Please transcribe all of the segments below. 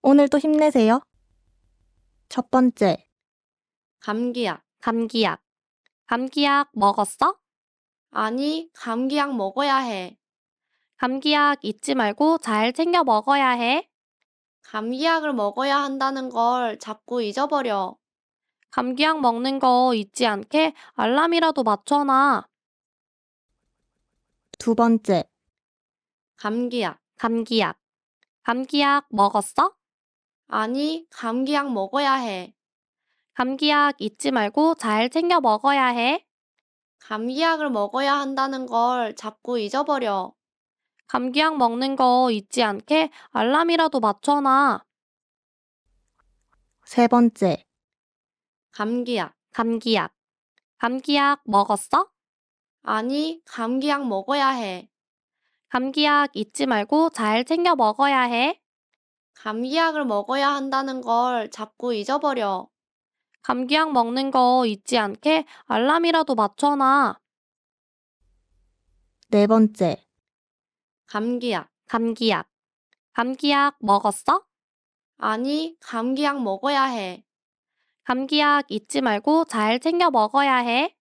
오늘도 힘내세요. 첫 번째, 감기약. 감기약 먹었어? 아니, 감기약 먹어야 해. 감기약 잊지 말고 잘 챙겨 먹어야 해. 감기약을 먹어야 한다는 걸 자꾸 잊어버려. 감기약 먹는 거 잊지 않게 알람이라도 맞춰놔. 두 번째, 감기약. 감기약 먹었어? 아니, 감기약 먹어야 해. 감기약 잊지 말고 잘 챙겨 먹어야 해. 감기약을 먹어야 한다는 걸 자꾸 잊어버려. 감기약 먹는 거 잊지 않게 알람이라도 맞춰놔. 세 번째, 감기약. 감기약 먹었어? 아니, 감기약 먹어야 해. 감기약 잊지 말고 잘 챙겨 먹어야 해. 감기약을 먹어야 한다는 걸 자꾸 잊어버려. 감기약 먹는 거 잊지 않게 알람이라도 맞춰놔. 네 번째, 감기약. 감기약 먹었어? 아니, 감기약 먹어야 해. 감기약 잊지 말고 잘 챙겨 먹어야 해.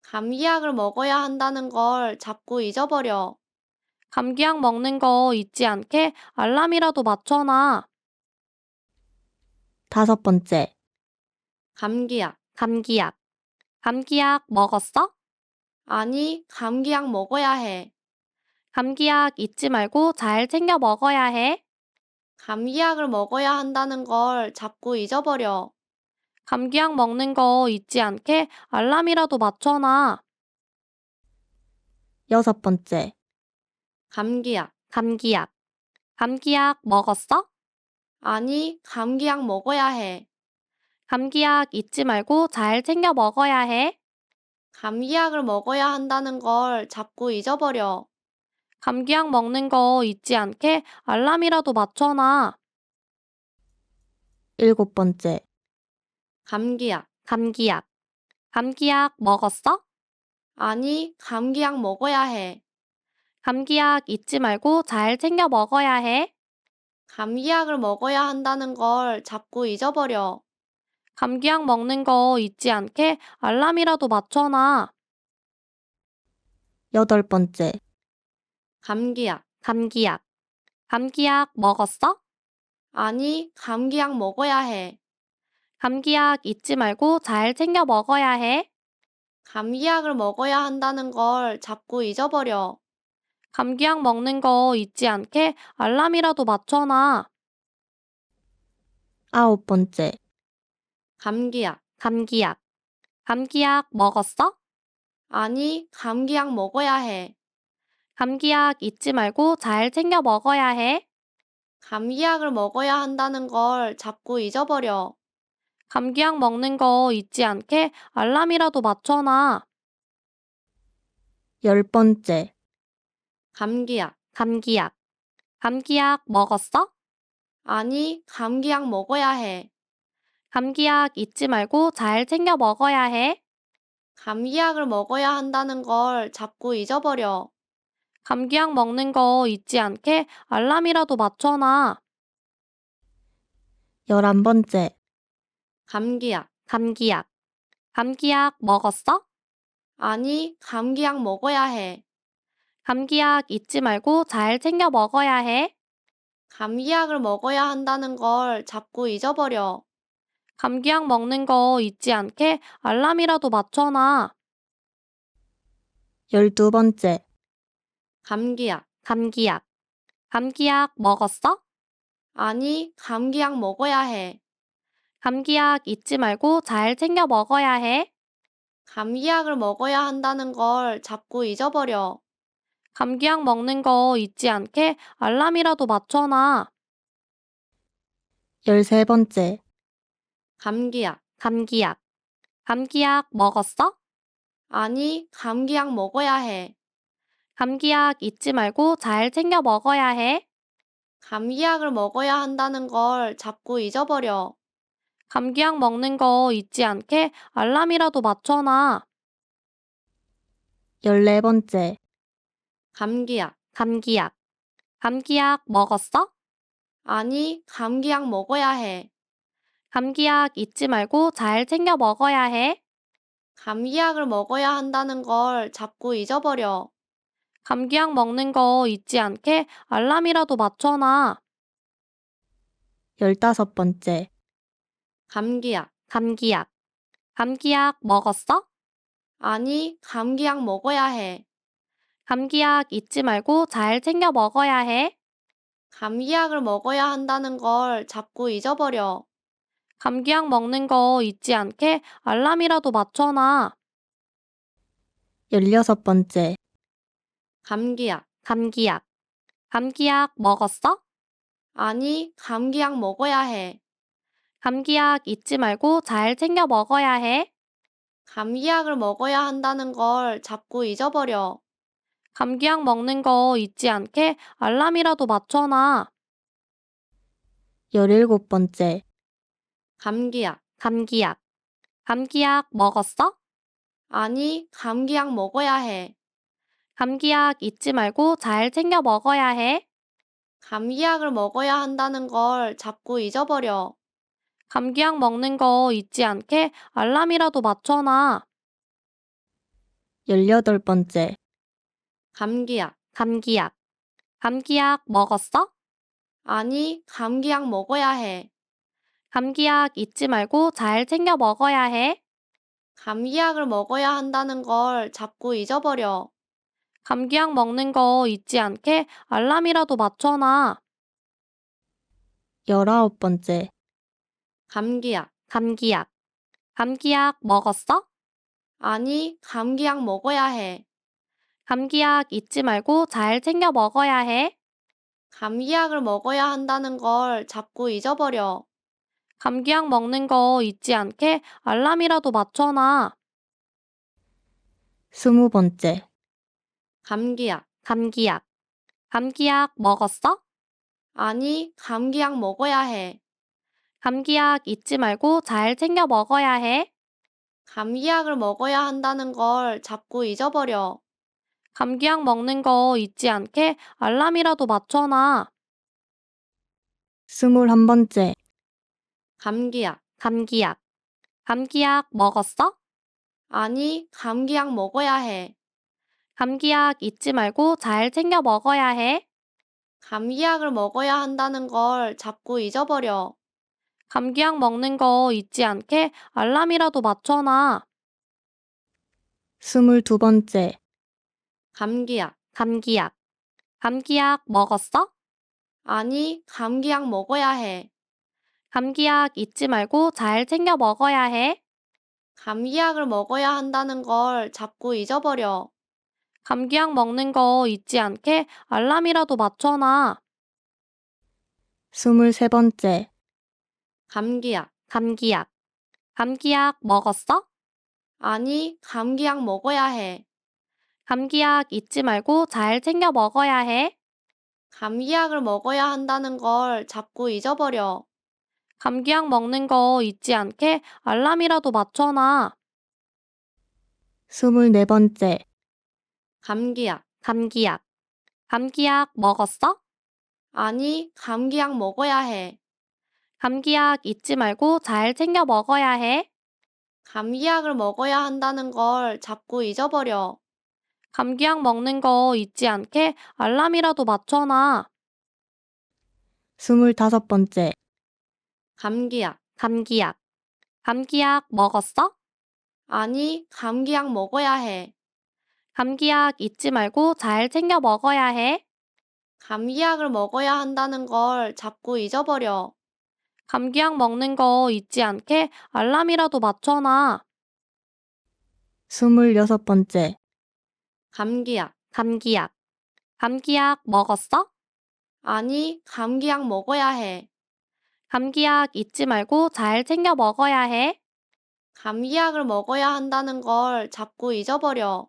감기약을 먹어야 한다는 걸 자꾸 잊어버려. 감기약 먹는 거 잊지 않게 알람이라도 맞춰놔. 다섯 번째, 감기약. 감기약 먹었어? 아니, 감기약 먹어야 해. 감기약 잊지 말고 잘 챙겨 먹어야 해. 감기약을 먹어야 한다는 걸 자꾸 잊어버려. 감기약 먹는 거 잊지 않게 알람이라도 맞춰놔. 여섯 번째, 감기약. 감기약 먹었어? 아니, 감기약 먹어야 해. 감기약 잊지 말고 잘 챙겨 먹어야 해. 감기약을 먹어야 한다는 걸 자꾸 잊어버려. 감기약 먹는 거 잊지 않게 알람이라도 맞춰놔. 일곱 번째, 감기약. 감기약 먹었어? 아니, 감기약 먹어야 해. 감기약 잊지 말고 잘 챙겨 먹어야 해. 감기약을 먹어야 한다는 걸 자꾸 잊어버려. 감기약 먹는 거 잊지 않게 알람이라도 맞춰놔. 여덟 번째, 감기약. 감기약 먹었어? 아니, 감기약 먹어야 해. 감기약 잊지 말고 잘 챙겨 먹어야 해. 감기약을 먹어야 한다는 걸 자꾸 잊어버려. 감기약 먹는 거 잊지 않게 알람이라도 맞춰놔. 아홉 번째, 감기약. 감기약 먹었어? 아니, 감기약 먹어야 해. 감기약 잊지 말고 잘 챙겨 먹어야 해. 감기약을 먹어야 한다는 걸 자꾸 잊어버려. 감기약 먹는 거 잊지 않게 알람이라도 맞춰놔. 열 번째, 감기약. 감기약 먹었어? 아니, 감기약 먹어야 해. 감기약 잊지 말고 잘 챙겨 먹어야 해. 감기약을 먹어야 한다는 걸 자꾸 잊어버려. 감기약 먹는 거 잊지 않게 알람이라도 맞춰놔. 열한 번째, 감기약. 감기약 먹었어? 아니, 감기약 먹어야 해. 감기약 잊지 말고 잘 챙겨 먹어야 해. 감기약을 먹어야 한다는 걸 자꾸 잊어버려. 감기약 먹는 거 잊지 않게 알람이라도 맞춰놔. 열두 번째, 감기약. 감기약 먹었어? 아니, 감기약 먹어야 해. 감기약 잊지 말고 잘 챙겨 먹어야 해. 감기약을 먹어야 한다는 걸 자꾸 잊어버려. 감기약 먹는 거 잊지 않게 알람이라도 맞춰놔. 열세 번째, 감기약. 감기약 먹었어? 아니, 감기약 먹어야 해. 감기약 잊지 말고 잘 챙겨 먹어야 해. 감기약을 먹어야 한다는 걸 자꾸 잊어버려. 감기약 먹는 거 잊지 않게 알람이라도 맞춰놔. 열네 번째, 감기약. 감기약 먹었어? 아니, 감기약 먹어야 해. 감기약 잊지 말고 잘 챙겨 먹어야 해. 감기약을 먹어야 한다는 걸 자꾸 잊어버려. 감기약 먹는 거 잊지 않게 알람이라도 맞춰놔. 15번째. 감기약. 감기약. 감기약 먹었어? 아니, 감기약 먹어야 해. 감기약 잊지 말고 잘 챙겨 먹어야 해. 감기약을 먹어야 한다는 걸 자꾸 잊어버려. 감기약 먹는 거 잊지 않게 알람이라도 맞춰놔. 16번째. 감기약. 감기약. 감기약 먹었어? 아니, 감기약 먹어야 해. 감기약 잊지 말고 잘 챙겨 먹어야 해. 감기약을 먹어야 한다는 걸 자꾸 잊어버려. 감기약 먹는 거 잊지 않게 알람이라도 맞춰놔. 17번째. 감기약. 감기약. 감기약 먹었어? 아니, 감기약 먹어야 해. 감기약 잊지 말고 잘 챙겨 먹어야 해. 감기약을 먹어야 한다는 걸 자꾸 잊어버려. 감기약 먹는 거 잊지 않게 알람이라도 맞춰놔. 18번째. 감기약. 감기약. 감기약 먹었어? 아니, 감기약 먹어야 해. 감기약 잊지 말고 잘 챙겨 먹어야 해. 감기약을 먹어야 한다는 걸 자꾸 잊어버려. 감기약 먹는 거 잊지 않게 알람이라도 맞춰놔. 19번째. 감기약. 감기약. 감기약 먹었어? 아니, 감기약 먹어야 해. 감기약 잊지 말고 잘 챙겨 먹어야 해. 감기약을 먹어야 한다는 걸 자꾸 잊어버려. 감기약 먹는 거 잊지 않게 알람이라도 맞춰놔. 20번째. 감기약. 감기약. 감기약 먹었어? 아니, 감기약 먹어야 해. 감기약 잊지 말고 잘 챙겨 먹어야 해. 감기약을 먹어야 한다는 걸 자꾸 잊어버려. 감기약 먹는 거 잊지 않게 알람이라도 맞춰놔. 21번째. 감기약. 감기약. 감기약 먹었어? 아니, 감기약 먹어야 해. 감기약 잊지 말고 잘 챙겨 먹어야 해. 감기약을 먹어야 한다는 걸 자꾸 잊어버려. 감기약 먹는 거 잊지 않게 알람이라도 맞춰놔. 22번째. 감기약. 감기약. 감기약 먹었어? 아니, 감기약 먹어야 해. 감기약 잊지 말고 잘 챙겨 먹어야 해. 감기약을 먹어야 한다는 걸 자꾸 잊어버려. 감기약 먹는 거 잊지 않게 알람이라도 맞춰놔. 23번째. 감기약. 감기약. 감기약 먹었어? 아니, 감기약 먹어야 해. 감기약 잊지 말고 잘 챙겨 먹어야 해. 감기약을 먹어야 한다는 걸 자꾸 잊어버려. 감기약 먹는 거 잊지 않게 알람이라도 맞춰놔. 24번째. 감기약. 감기약. 감기약 먹었어? 아니, 감기약 먹어야 해. 감기약 잊지 말고 잘 챙겨 먹어야 해. 감기약을 먹어야 한다는 걸 자꾸 잊어버려. 감기약 먹는 거 잊지 않게 알람이라도 맞춰놔. 25번째. 감기약. 감기약. 감기약 먹었어? 아니, 감기약 먹어야 해. 감기약 잊지 말고 잘 챙겨 먹어야 해. 감기약을 먹어야 한다는 걸 자꾸 잊어버려. 감기약 먹는 거 잊지 않게 알람이라도 맞춰놔. 26번째. 감기약. 감기약. 감기약 먹었어? 아니, 감기약 먹어야 해. 감기약 잊지 말고 잘 챙겨 먹어야 해. 감기약을 먹어야 한다는 걸 자꾸 잊어버려.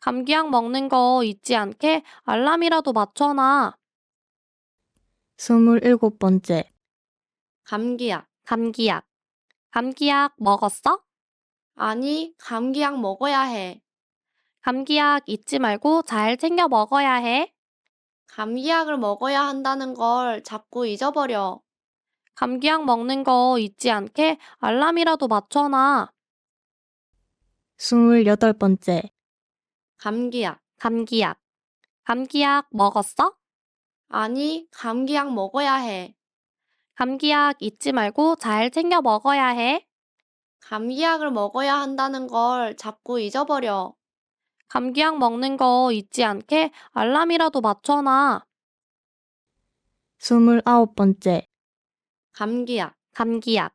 감기약 먹는 거 잊지 않게 알람이라도 맞춰놔. 27번째. 감기약. 감기약. 감기약 먹었어? 아니, 감기약 먹어야 해. 감기약 잊지 말고 잘 챙겨 먹어야 해. 감기약을 먹어야 한다는 걸 자꾸 잊어버려. 감기약 먹는 거 잊지 않게 알람이라도 맞춰놔. 28번째, 감기약. 감기약. 감기약 먹었어? 아니, 감기약 먹어야 해. 감기약 잊지 말고 잘 챙겨 먹어야 해. 감기약을 먹어야 한다는 걸 자꾸 잊어버려. 감기약 먹는 거 잊지 않게 알람이라도 맞춰놔. 29번째, 감기약. 감기약.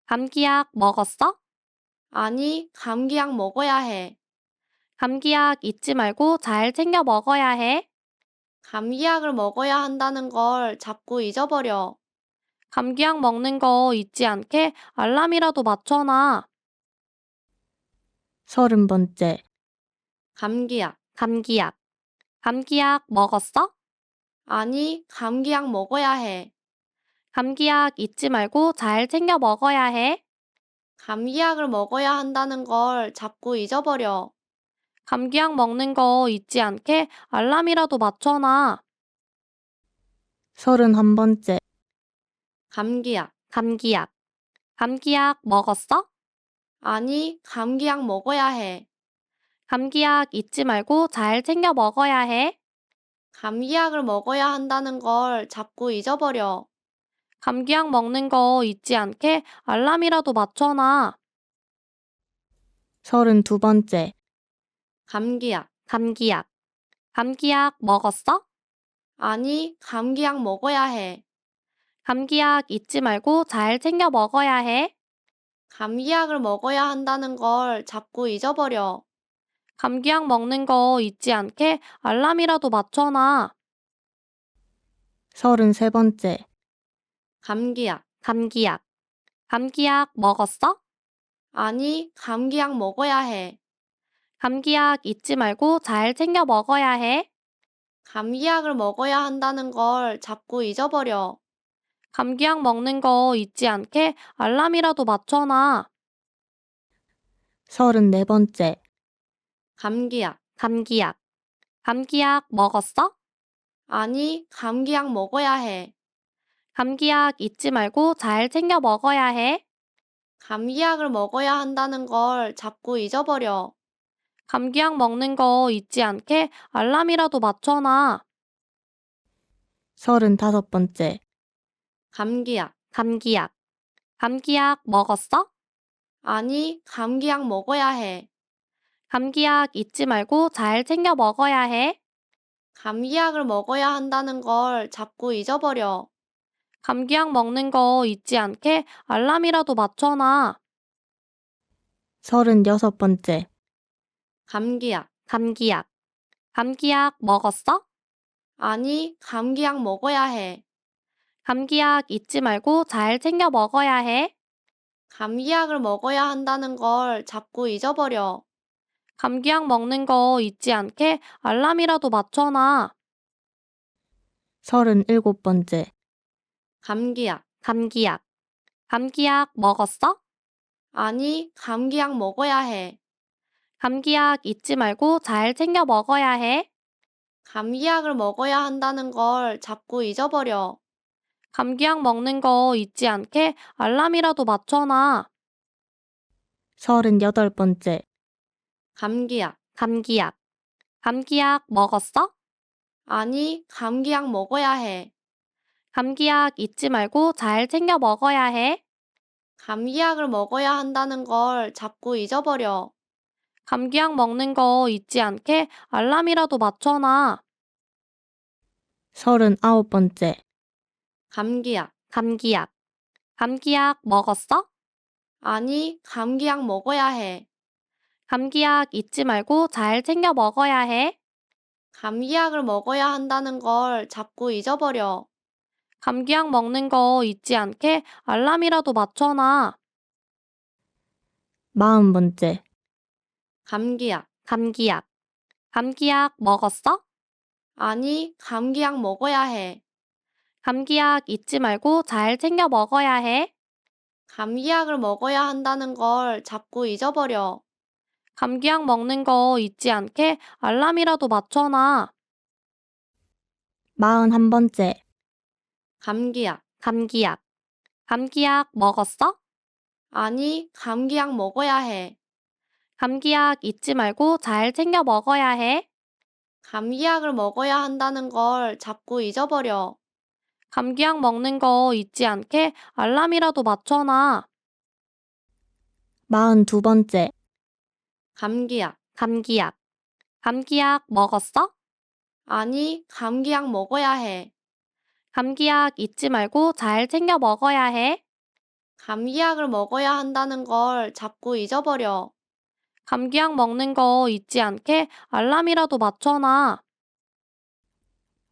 감기약 먹었어? 아니, 감기약 먹어야 해. 감기약 잊지 말고 잘 챙겨 먹어야 해. 감기약을 먹어야 한다는 걸 자꾸 잊어버려. 감기약 먹는 거 잊지 않게 알람이라도 맞춰놔. 30번째, 감기약. 감기약. 감기약 먹었어? 아니, 감기약 먹어야 해. 감기약 잊지 말고 잘 챙겨 먹어야 해. 감기약을 먹어야 한다는 걸 자꾸 잊어버려. 감기약 먹는 거 잊지 않게 알람이라도 맞춰놔. 31번째, 감기약. 감기약. 감기약 먹었어? 아니, 감기약 먹어야 해. 감기약 잊지 말고 잘 챙겨 먹어야 해. 감기약을 먹어야 한다는 걸 자꾸 잊어버려. 감기약 먹는 거 잊지 않게 알람이라도 맞춰놔. 32번째, 감기약. 감기약. 감기약 먹었어? 아니, 감기약 먹어야 해. 감기약 잊지 말고 잘 챙겨 먹어야 해. 감기약을 먹어야 한다는 걸 자꾸 잊어버려. 감기약 먹는 거 잊지 않게 알람이라도 맞춰놔. 33번째, 감기약. 감기약. 감기약 먹었어? 아니, 감기약 먹어야 해. 감기약 잊지 말고 잘 챙겨 먹어야 해. 감기약을 먹어야 한다는 걸 자꾸 잊어버려. 감기약 먹는 거 잊지 않게 알람이라도 맞춰놔. 34번째, 감기약. 감기약. 감기약 먹었어? 아니, 감기약 먹어야 해. 감기약 잊지 말고 잘 챙겨 먹어야 해. 감기약을 먹어야 한다는 걸 자꾸 잊어버려. 감기약 먹는 거 잊지 않게 알람이라도 맞춰놔. 35번째, 감기약. 감기약. 감기약 먹었어? 아니, 감기약 먹어야 해. 감기약 잊지 말고 잘 챙겨 먹어야 해. 감기약을 먹어야 한다는 걸 자꾸 잊어버려. 감기약 먹는 거 잊지 않게 알람이라도 맞춰놔. 36번째, 감기약. 감기약. 감기약 먹었어? 아니, 감기약 먹어야 해. 감기약 잊지 말고 잘 챙겨 먹어야 해. 감기약을 먹어야 한다는 걸 자꾸 잊어버려. 감기약 먹는 거 잊지 않게 알람이라도 맞춰놔. 37번째, 감기약. 감기약. 감기약 먹었어? 아니, 감기약 먹어야 해. 감기약 잊지 말고 잘 챙겨 먹어야 해. 감기약을 먹어야 한다는 걸 자꾸 잊어버려. 감기약 먹는 거 잊지 않게 알람이라도 맞춰놔. 38번째, 감기약. 감기약. 감기약 먹었어? 아니, 감기약 먹어야 해. 감기약 잊지 말고 잘 챙겨 먹어야 해. 감기약을 먹어야 한다는 걸 자꾸 잊어버려. 감기약 먹는 거 잊지 않게 알람이라도 맞춰놔. 39번째, 감기약. 감기약. 감기약 먹었어? 아니, 감기약 먹어야 해. 감기약 잊지 말고 잘 챙겨 먹어야 해. 감기약을 먹어야 한다는 걸 자꾸 잊어버려. 감기약 먹는 거 잊지 않게 알람이라도 맞춰놔. 40번째, 감기약. 감기약. 감기약 먹었어? 아니, 감기약 먹어야 해. 감기약 잊지 말고 잘 챙겨 먹어야 해. 감기약을 먹어야 한다는 걸 자꾸 잊어버려. 감기약 먹는 거 잊지 않게 알람이라도 맞춰놔. 41번째. 감기약. 감기약. 감기약 먹었어? 아니, 감기약 먹어야 해. 감기약 잊지 말고 잘 챙겨 먹어야 해. 감기약을 먹어야 한다는 걸 자꾸 잊어버려. 감기약 먹는 거 잊지 않게 알람이라도 맞춰놔. 42번째. 감기약. 감기약. 감기약 먹었어? 아니, 감기약 먹어야 해. 감기약 잊지 말고 잘 챙겨 먹어야 해. 감기약을 먹어야 한다는 걸 자꾸 잊어버려. 감기약 먹는 거 잊지 않게 알람이라도 맞춰놔.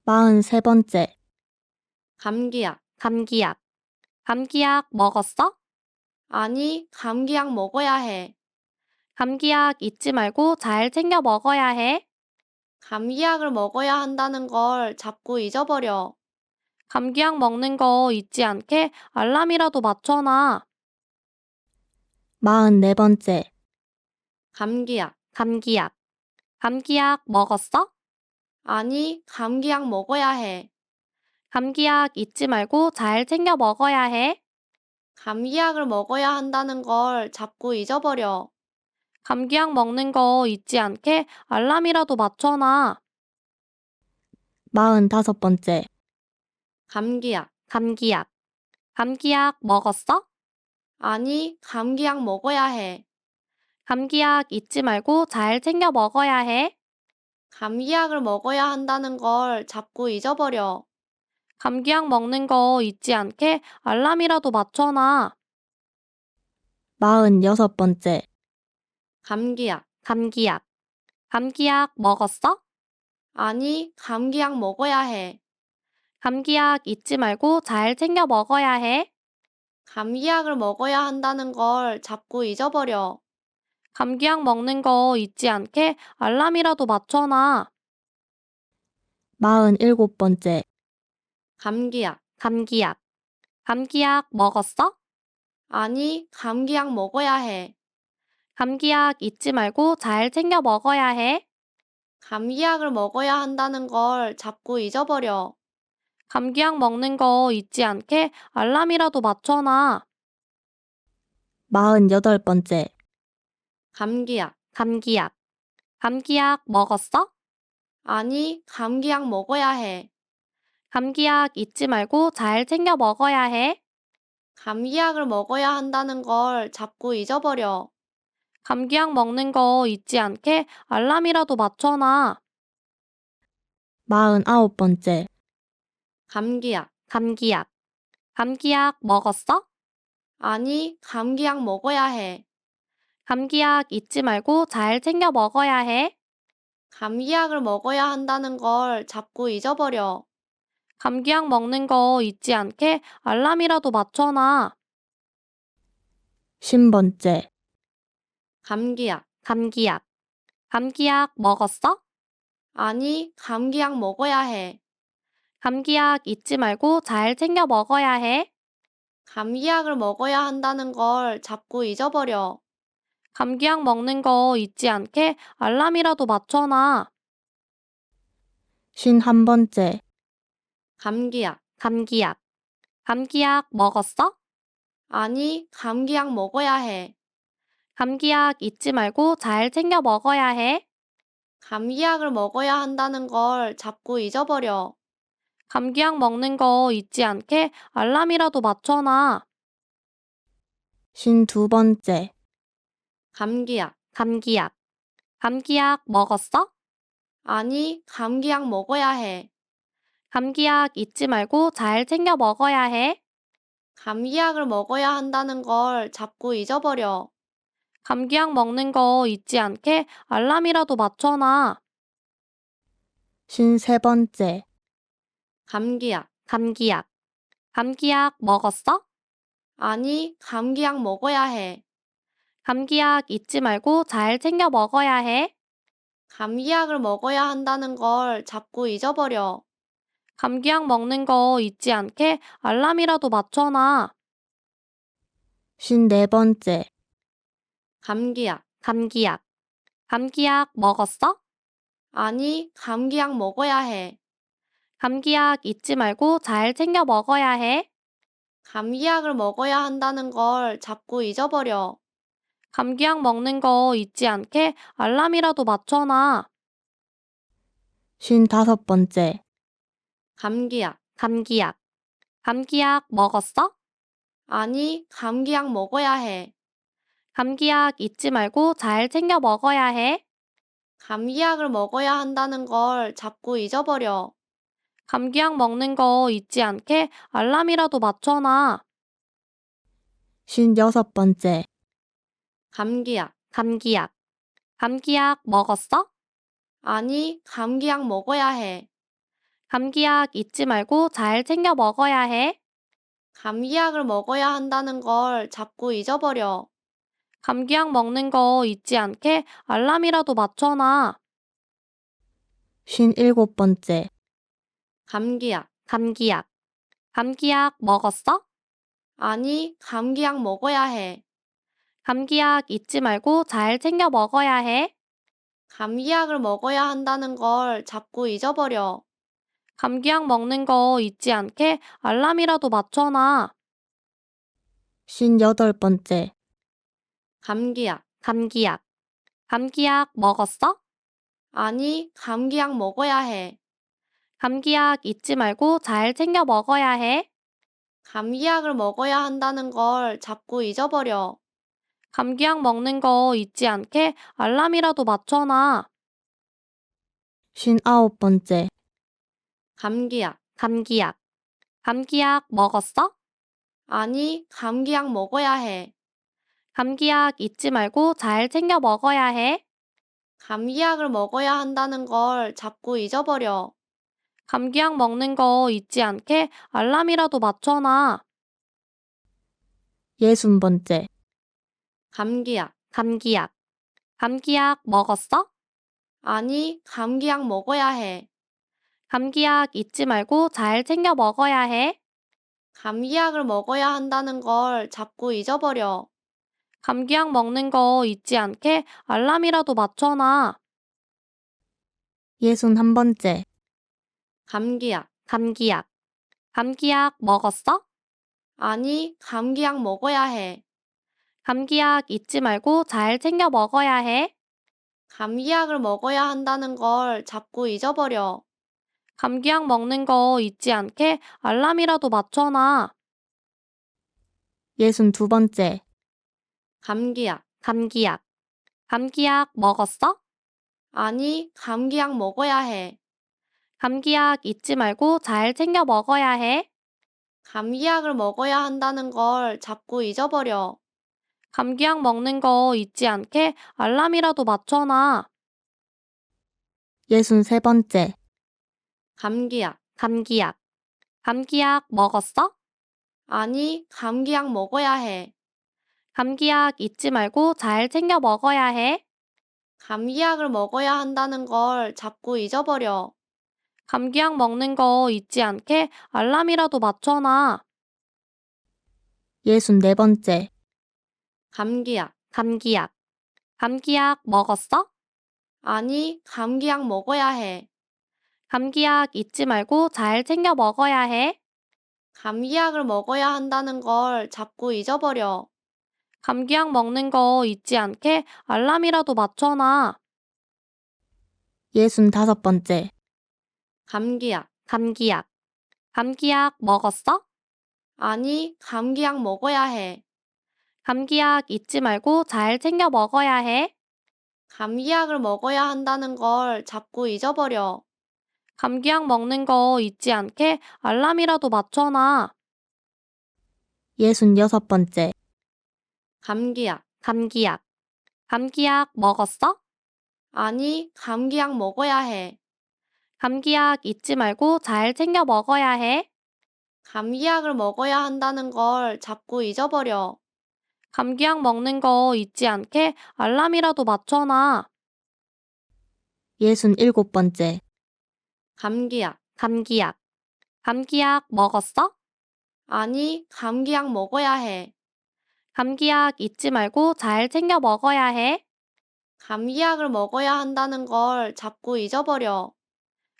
43번째. 감기약. 감기약. 감기약 먹었어? 아니, 감기약 먹어야 해. 감기약 잊지 말고 잘 챙겨 먹어야 해. 감기약을 먹어야 한다는 걸 자꾸 잊어버려. 감기약 먹는 거 잊지 않게 알람이라도 맞춰놔. 44번째. 감기약. 감기약. 감기약 먹었어? 아니, 감기약 먹어야 해. 감기약 잊지 말고 잘 챙겨 먹어야 해. 감기약을 먹어야 한다는 걸 자꾸 잊어버려. 감기약 먹는 거 잊지 않게 알람이라도 맞춰놔. 45번째. 감기약. 감기약. 감기약 먹었어? 아니, 감기약 먹어야 해. 감기약 잊지 말고 잘 챙겨 먹어야 해. 감기약을 먹어야 한다는 걸 자꾸 잊어버려. 감기약 먹는 거 잊지 않게 알람이라도 맞춰놔. 46번째. 감기약. 감기약. 감기약 먹었어? 아니, 감기약 먹어야 해. 감기약 잊지 말고 잘 챙겨 먹어야 해. 감기약을 먹어야 한다는 걸 자꾸 잊어버려. 감기약 먹는 거 잊지 않게 알람이라도 맞춰놔. 47번째. 감기약. 감기약. 감기약 먹었어? 아니, 감기약 먹어야 해. 감기약 잊지 말고 잘 챙겨 먹어야 해. 감기약을 먹어야 한다는 걸 자꾸 잊어버려. 감기약 먹는 거 잊지 않게 알람이라도 맞춰놔. 48번째. 감기약. 감기약. 감기약 먹었어? 아니, 감기약 먹어야 해. 감기약 잊지 말고 잘 챙겨 먹어야 해. 감기약을 먹어야 한다는 걸 자꾸 잊어버려. 감기약 먹는 거 잊지 않게 알람이라도 맞춰놔. 49번째. 감기약. 감기약. 감기약 먹었어? 아니, 감기약 먹어야 해. 감기약 잊지 말고 잘 챙겨 먹어야 해. 감기약을 먹어야 한다는 걸 자꾸 잊어버려. 감기약 먹는 거 잊지 않게 알람이라도 맞춰놔. 50번째. 감기약. 감기약. 감기약 먹었어? 아니, 감기약 먹어야 해. 감기약 잊지 말고 잘 챙겨 먹어야 해. 감기약을 먹어야 한다는 걸 자꾸 잊어버려. 감기약 먹는 거 잊지 않게 알람이라도 맞춰놔. 51번째. 감기약. 감기약. 감기약 먹었어? 아니, 감기약 먹어야 해. 감기약 잊지 말고 잘 챙겨 먹어야 해. 감기약을 먹어야 한다는 걸 자꾸 잊어버려. 감기약 먹는 거 잊지 않게 알람이라도 맞춰놔. 52번째. 감기약. 감기약. 감기약 먹었어? 아니, 감기약 먹어야 해. 감기약 잊지 말고 잘 챙겨 먹어야 해. 감기약을 먹어야 한다는 걸 자꾸 잊어버려. 감기약 먹는 거 잊지 않게 알람이라도 맞춰놔. 53번째. 감기약. 감기약. 감기약 먹었어? 아니, 감기약 먹어야 해. 감기약 잊지 말고 잘 챙겨 먹어야 해. 감기약을 먹어야 한다는 걸 자꾸 잊어버려. 감기약 먹는 거 잊지 않게 알람이라도 맞춰놔. 54번째. 감기약. 감기약. 감기약 먹었어? 아니, 감기약 먹어야 해. 감기약 잊지 말고 잘 챙겨 먹어야 해. 감기약을 먹어야 한다는 걸 자꾸 잊어버려. 감기약 먹는 거 잊지 않게 알람이라도 맞춰놔. 55번째. 감기약. 감기약. 감기약 먹었어? 아니, 감기약 먹어야 해. 감기약 잊지 말고 잘 챙겨 먹어야 해. 감기약을 먹어야 한다는 걸 자꾸 잊어버려. 감기약 먹는 거 잊지 않게 알람이라도 맞춰놔. 56번째. 감기약. 감기약. 감기약 먹었어? 아니, 감기약 먹어야 해. 감기약 잊지 말고 잘 챙겨 먹어야 해. 감기약을 먹어야 한다는 걸 자꾸 잊어버려. 감기약 먹는 거 잊지 않게 알람이라도 맞춰놔. 57번째. 감기약. 감기약. 감기약 먹었어? 아니, 감기약 먹어야 해. 감기약 잊지 말고 잘 챙겨 먹어야 해. 감기약을 먹어야 한다는 걸 자꾸 잊어버려. 감기약 먹는 거 잊지 않게 알람이라도 맞춰놔. 58번째. 감기약. 감기약. 감기약 먹었어? 아니, 감기약 먹어야 해. 감기약 잊지 말고 잘 챙겨 먹어야 해. 감기약을 먹어야 한다는 걸 자꾸 잊어버려. 감기약 먹는 거 잊지 않게 알람이라도 맞춰놔. 59번째. 감기약. 감기약. 감기약 먹었어? 아니, 감기약 먹어야 해. 감기약 잊지 말고 잘 챙겨 먹어야 해. 감기약을 먹어야 한다는 걸 자꾸 잊어버려. 감기약 먹는 거 잊지 않게 알람이라도 맞춰놔. 60번째. 감기약. 감기약. 감기약 먹었어? 아니, 감기약 먹어야 해. 감기약 잊지 말고 잘 챙겨 먹어야 해. 감기약을 먹어야 한다는 걸 자꾸 잊어버려. 감기약 먹는 거 잊지 않게 알람이라도 맞춰놔. 61번째. 감기약. 감기약. 감기약 먹었어? 아니, 감기약 먹어야 해. 감기약 잊지 말고 잘 챙겨 먹어야 해. 감기약을 먹어야 한다는 걸 자꾸 잊어버려. 감기약 먹는 거 잊지 않게 알람이라도 맞춰놔. 62번째. 감기약. 감기약. 감기약 먹었어? 아니, 감기약 먹어야 해. 감기약 잊지 말고 잘 챙겨 먹어야 해. 감기약을 먹어야 한다는 걸 자꾸 잊어버려. 감기약 먹는 거 잊지 않게 알람이라도 맞춰놔. 63번째. 감기약. 감기약. 감기약 먹었어? 아니, 감기약 먹어야 해. 감기약 잊지 말고 잘 챙겨 먹어야 해. 감기약을 먹어야 한다는 걸 자꾸 잊어버려. 감기약 먹는 거 잊지 않게 알람이라도 맞춰놔. 64번째. 감기약. 감기약. 감기약 먹었어? 아니, 감기약 먹어야 해. 감기약 잊지 말고 잘 챙겨 먹어야 해. 감기약을 먹어야 한다는 걸 자꾸 잊어버려. 감기약 먹는 거 잊지 않게 알람이라도 맞춰놔. 65번째. 감기약. 감기약. 감기약 먹었어? 아니, 감기약 먹어야 해. 감기약 잊지 말고 잘 챙겨 먹어야 해. 감기약을 먹어야 한다는 걸 자꾸 잊어버려. 감기약 먹는 거 잊지 않게 알람이라도 맞춰놔. 66번째. 감기약. 감기약. 감기약 먹었어? 아니, 감기약 먹어야 해. 감기약 잊지 말고 잘 챙겨 먹어야 해. 감기약을 먹어야 한다는 걸 자꾸 잊어버려. 감기약 먹는 거 잊지 않게 알람이라도 맞춰놔. 67번째. 감기약. 감기약. 감기약 먹었어? 아니, 감기약 먹어야 해. 감기약 잊지 말고 잘 챙겨 먹어야 해. 감기약을 먹어야 한다는 걸 자꾸 잊어버려.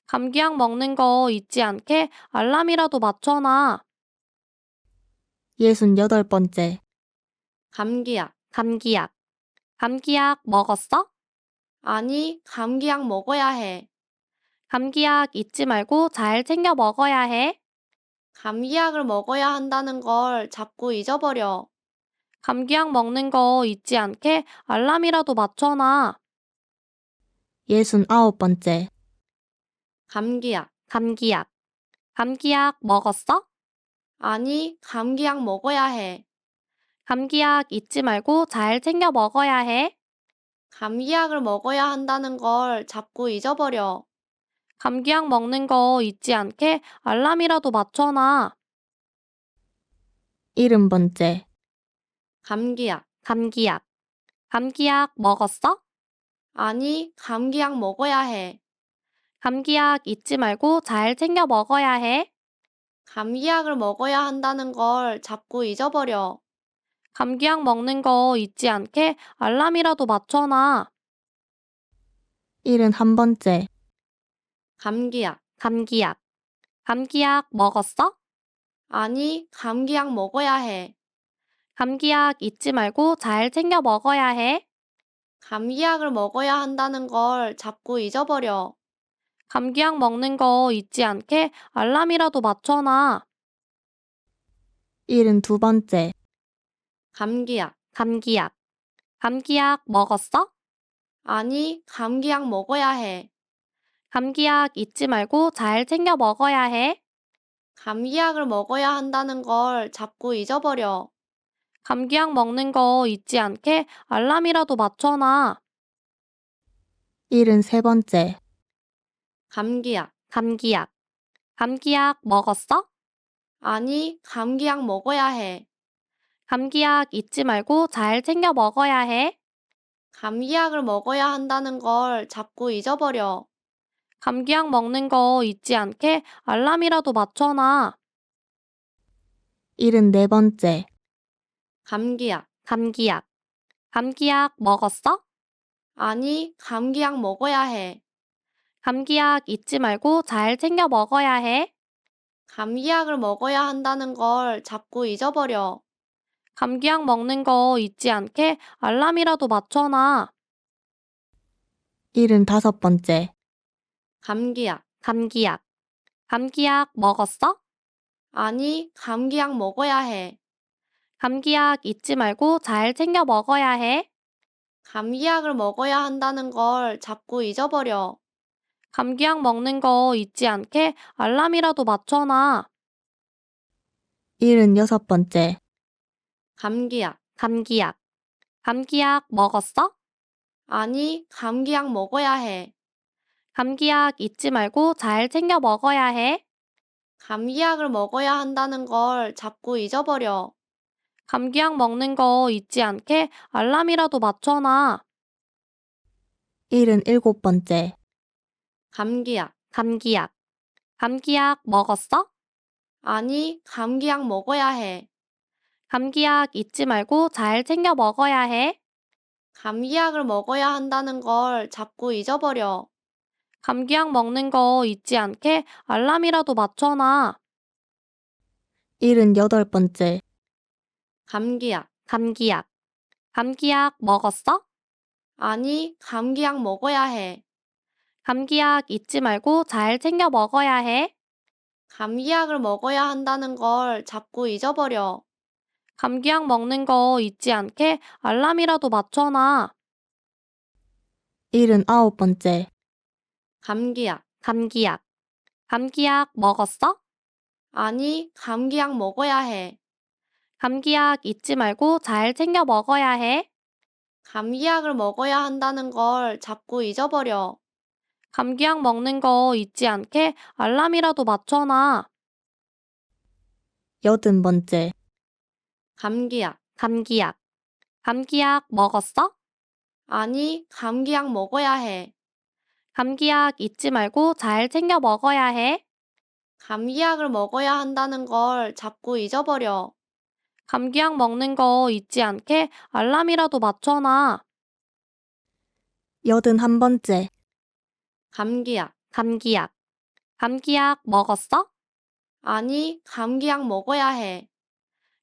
감기약 먹는 거 잊지 않게 알람이라도 맞춰놔. 68번째. 감기약. 감기약. 감기약 먹었어? 아니, 감기약 먹어야 해. 감기약 잊지 말고 잘 챙겨 먹어야 해. 감기약을 먹어야 한다는 걸 자꾸 잊어버려. 감기약 먹는 거 잊지 않게 알람이라도 맞춰놔. 69번째. 감기약. 감기약. 감기약 먹었어? 아니, 감기약 먹어야 해. 감기약 잊지 말고 잘 챙겨 먹어야 해. 감기약을 먹어야 한다는 걸 자꾸 잊어버려. 감기약 먹는 거 잊지 않게 알람이라도 맞춰놔. 70번째. 감기약. 감기약. 감기약 먹었어? 아니, 감기약 먹어야 해. 감기약 잊지 말고 잘 챙겨 먹어야 해. 감기약을 먹어야 한다는 걸 자꾸 잊어버려. 감기약 먹는 거 잊지 않게 알람이라도 맞춰놔. 71번째. 감기약. 감기약. 감기약 먹었어? 아니, 감기약 먹어야 해. 감기약 잊지 말고 잘 챙겨 먹어야 해. 감기약을 먹어야 한다는 걸 자꾸 잊어버려. 감기약 먹는 거 잊지 않게 알람이라도 맞춰놔. 72번째. 감기약. 감기약. 감기약 먹었어? 아니, 감기약 먹어야 해. 감기약 잊지 말고 잘 챙겨 먹어야 해. 감기약을 먹어야 한다는 걸 자꾸 잊어버려. 감기약 먹는 거 잊지 않게 알람이라도 맞춰놔. 73번째. 감기약. 감기약. 감기약 먹었어? 아니, 감기약 먹어야 해. 감기약 잊지 말고 잘 챙겨 먹어야 해. 감기약을 먹어야 한다는 걸 자꾸 잊어버려. 감기약 먹는 거 잊지 않게 알람이라도 맞춰놔. 74번째. 감기약. 감기약. 감기약 먹었어? 아니, 감기약 먹어야 해. 감기약 잊지 말고 잘 챙겨 먹어야 해. 감기약을 먹어야 한다는 걸 자꾸 잊어버려. 감기약 먹는 거 잊지 않게 알람이라도 맞춰놔. 75번째. 감기약. 감기약. 감기약 먹었어? 아니, 감기약 먹어야 해. 감기약 잊지 말고 잘 챙겨 먹어야 해. 감기약을 먹어야 한다는 걸 자꾸 잊어버려. 감기약 먹는 거 잊지 않게 알람이라도 맞춰놔. 76번째. 감기약. 감기약. 감기약 먹었어? 아니, 감기약 먹어야 해. 감기약 잊지 말고 잘 챙겨 먹어야 해. 감기약을 먹어야 한다는 걸 자꾸 잊어버려. 감기약 먹는 거 잊지 않게 알람이라도 맞춰놔. 77번째. 감기약. 감기약. 감기약 먹었어? 아니, 감기약 먹어야 해. 감기약 잊지 말고 잘 챙겨 먹어야 해. 감기약을 먹어야 한다는 걸 자꾸 잊어버려. 감기약 먹는 거 잊지 않게 알람이라도 맞춰놔. 78번째. 감기약. 감기약. 감기약 먹었어? 아니, 감기약 먹어야 해. 감기약 잊지 말고 잘 챙겨 먹어야 해. 감기약을 먹어야 한다는 걸 자꾸 잊어버려. 감기약 먹는 거 잊지 않게 알람이라도 맞춰놔. 79번째. 감기약. 감기약. 감기약 먹었어? 아니, 감기약 먹어야 해. 감기약 잊지 말고 잘 챙겨 먹어야 해. 감기약을 먹어야 한다는 걸 자꾸 잊어버려. 감기약 먹는 거 잊지 않게 알람이라도 맞춰놔. 80번째. 감기약. 감기약. 감기약 먹었어? 아니, 감기약 먹어야 해. 감기약 잊지 말고 잘 챙겨 먹어야 해. 감기약을 먹어야 한다는 걸 자꾸 잊어버려. 감기약 먹는 거 잊지 않게 알람이라도 맞춰놔. 81번째. 감기약. 감기약. 감기약 먹었어? 아니, 감기약 먹어야 해.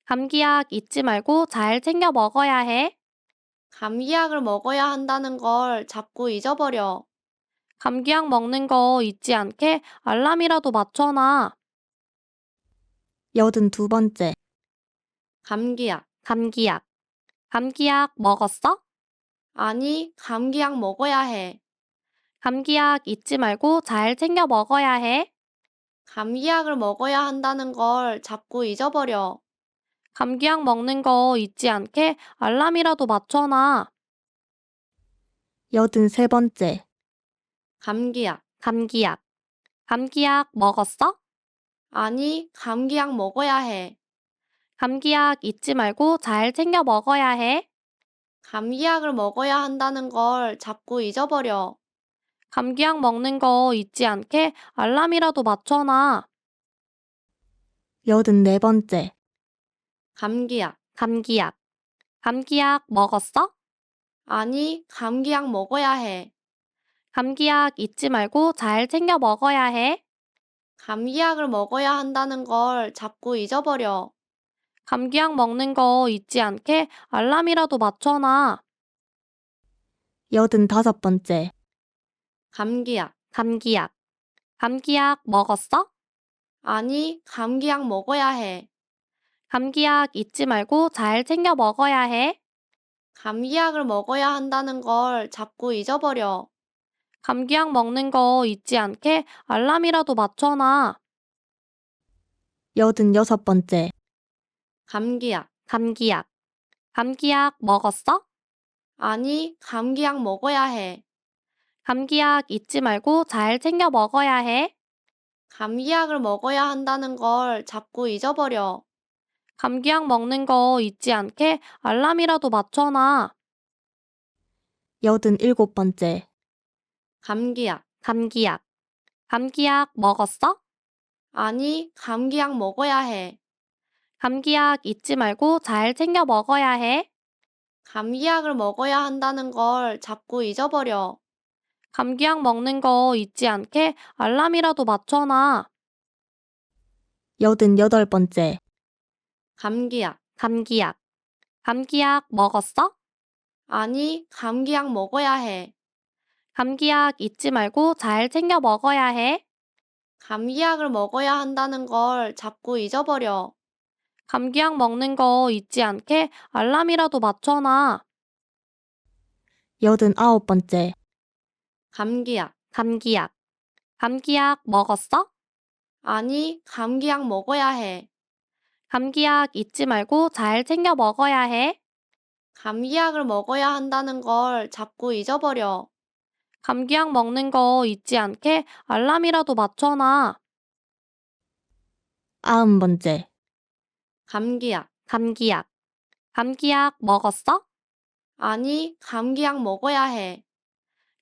감기약 잊지 말고 잘 챙겨 먹어야 해. 감기약을 먹어야 한다는 걸 자꾸 잊어버려. 감기약 먹는 거 잊지 않게 알람이라도 맞춰놔. 82번째. 감기약. 감기약. 감기약 먹었어? 아니, 감기약 먹어야 해. 감기약 잊지 말고 잘 챙겨 먹어야 해. 감기약을 먹어야 한다는 걸 자꾸 잊어버려. 감기약 먹는 거 잊지 않게 알람이라도 맞춰놔. 83번째. 감기약. 감기약. 감기약 먹었어? 아니, 감기약 먹어야 해. 감기약 잊지 말고 잘 챙겨 먹어야 해. 감기약을 먹어야 한다는 걸 자꾸 잊어버려. 감기약 먹는 거 잊지 않게 알람이라도 맞춰놔. 84번째. 감기약. 감기약. 감기약 먹었어? 아니, 감기약 먹어야 해. 감기약 잊지 말고 잘 챙겨 먹어야 해. 감기약을 먹어야 한다는 걸 자꾸 잊어버려. 감기약 먹는 거 잊지 않게 알람이라도 맞춰놔. 85번째. 감기약. 감기약. 감기약 먹었어? 아니, 감기약 먹어야 해. 감기약 잊지 말고 잘 챙겨 먹어야 해. 감기약을 먹어야 한다는 걸 자꾸 잊어버려. 감기약 먹는 거 잊지 않게 알람이라도 맞춰놔. 86번째. 감기약. 감기약. 감기약 먹었어? 아니, 감기약 먹어야 해. 감기약 잊지 말고 잘 챙겨 먹어야 해. 감기약을 먹어야 한다는 걸 자꾸 잊어버려. 감기약 먹는 거 잊지 않게 알람이라도 맞춰놔. 87번째. 감기약. 감기약. 감기약 먹었어? 아니, 감기약 먹어야 해. 감기약 잊지 말고 잘 챙겨 먹어야 해. 감기약을 먹어야 한다는 걸 자꾸 잊어버려. 감기약 먹는 거 잊지 않게 알람이라도 맞춰놔. 88번째. 감기약. 감기약. 감기약 먹었어? 아니, 감기약 먹어야 해. 감기약 잊지 말고 잘 챙겨 먹어야 해. 감기약을 먹어야 한다는 걸 자꾸 잊어버려. 감기약 먹는 거 잊지 않게 알람이라도 맞춰놔. 89번째. 감기약. 감기약. 감기약 먹었어? 아니, 감기약 먹어야 해. 감기약 잊지 말고 잘 챙겨 먹어야 해. 감기약을 먹어야 한다는 걸 자꾸 잊어버려. 감기약 먹는 거 잊지 않게 알람이라도 맞춰놔. 90번째. 감기약. 감기약. 감기약 먹었어? 아니, 감기약 먹어야 해.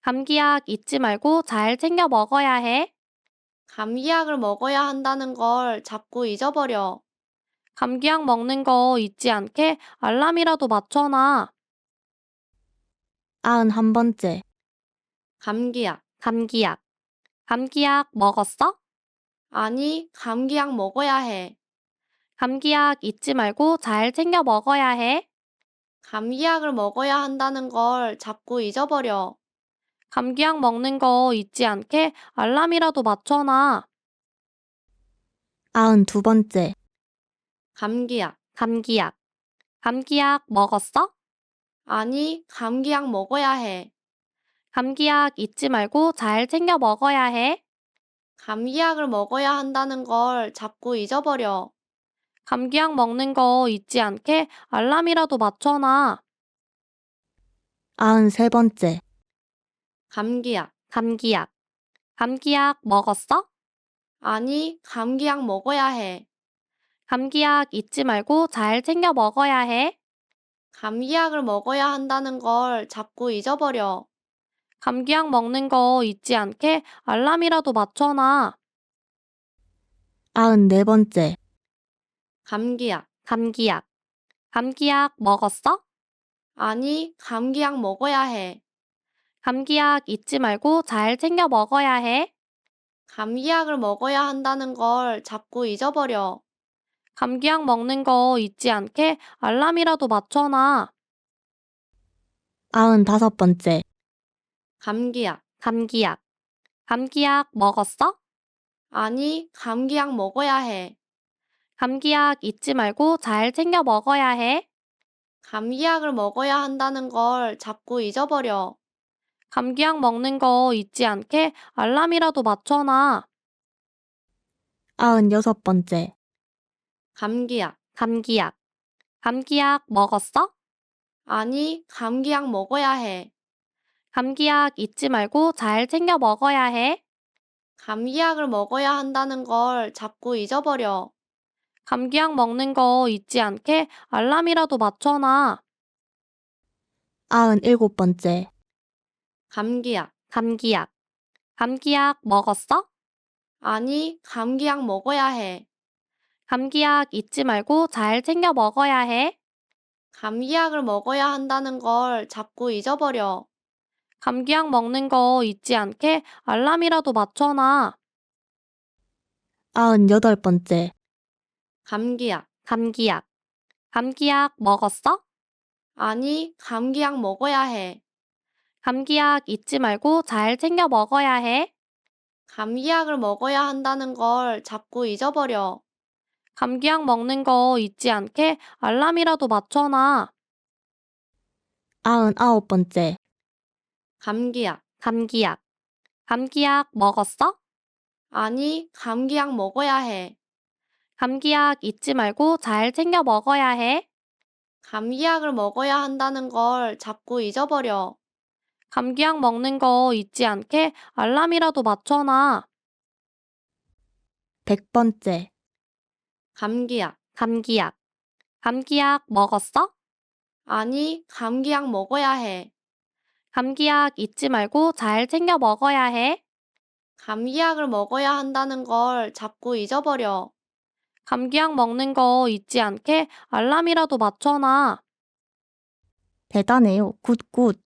감기약 잊지 말고 잘 챙겨 먹어야 해. 감기약을 먹어야 한다는 걸 자꾸 잊어버려. 감기약 먹는 거 잊지 않게 알람이라도 맞춰놔. 91번째. 감기약. 감기약. 감기약 먹었어? 아니, 감기약 먹어야 해. 감기약 잊지 말고 잘 챙겨 먹어야 해. 감기약을 먹어야 한다는 걸 자꾸 잊어버려. 감기약 먹는 거 잊지 않게 알람이라도 맞춰놔. 92번째. 감기약. 감기약. 감기약 먹었어? 아니, 감기약 먹어야 해. 감기약 잊지 말고 잘 챙겨 먹어야 해. 감기약을 먹어야 한다는 걸 자꾸 잊어버려. 감기약 먹는 거 잊지 않게 알람이라도 맞춰놔. 93번째. 감기약. 감기약. 감기약 먹었어? 아니, 감기약 먹어야 해. 감기약 잊지 말고 잘 챙겨 먹어야 해. 감기약을 먹어야 한다는 걸 자꾸 잊어버려. 감기약 먹는 거 잊지 않게 알람이라도 맞춰놔. 94번째. 감기약. 감기약. 감기약 먹었어? 아니, 감기약 먹어야 해. 감기약 잊지 말고 잘 챙겨 먹어야 해. 감기약을 먹어야 한다는 걸 자꾸 잊어버려. 감기약 먹는 거 잊지 않게 알람이라도 맞춰놔. 95번째. 감기약. 감기약. 감기약 먹었어? 아니, 감기약 먹어야 해. 감기약 잊지 말고 잘 챙겨 먹어야 해. 감기약을 먹어야 한다는 걸 자꾸 잊어버려. 감기약 먹는 거 잊지 않게 알람이라도 맞춰놔. 96번째. 감기약. 감기약. 감기약 먹었어? 아니, 감기약 먹어야 해. 감기약 잊지 말고 잘 챙겨 먹어야 해. 감기약을 먹어야 한다는 걸 자꾸 잊어버려. 감기약 먹는 거 잊지 않게 알람이라도 맞춰놔. 97번째. 감기약. 감기약. 감기약 먹었어? 아니, 감기약 먹어야 해. 감기약 잊지 말고 잘 챙겨 먹어야 해. 감기약을 먹어야 한다는 걸 자꾸 잊어버려. 감기약 먹는 거 잊지 않게 알람이라도 맞춰놔. 98번째. 감기약. 감기약. 감기약 먹었어? 아니, 감기약 먹어야 해. 감기약 잊지 말고 잘 챙겨 먹어야 해. 감기약을 먹어야 한다는 걸 자꾸 잊어버려. 감기약 먹는 거 잊지 않게 알람이라도 맞춰놔. 99번째. 감기약. 감기약. 감기약 먹었어? 아니, 감기약 먹어야 해. 감기약 잊지 말고 잘 챙겨 먹어야 해. 감기약을 먹어야 한다는 걸 자꾸 잊어버려. 감기약 먹는 거 잊지 않게 알람이라도 맞춰놔. 100번째. 감기약. 감기약. 감기약 먹었어? 아니, 감기약 먹어야 해. 감기약 잊지 말고 잘 챙겨 먹어야 해. 감기약을 먹어야 한다는 걸 자꾸 잊어버려. 감기약 먹는 거 잊지 않게 알람이라도 맞춰놔. 대단해요. 굿굿.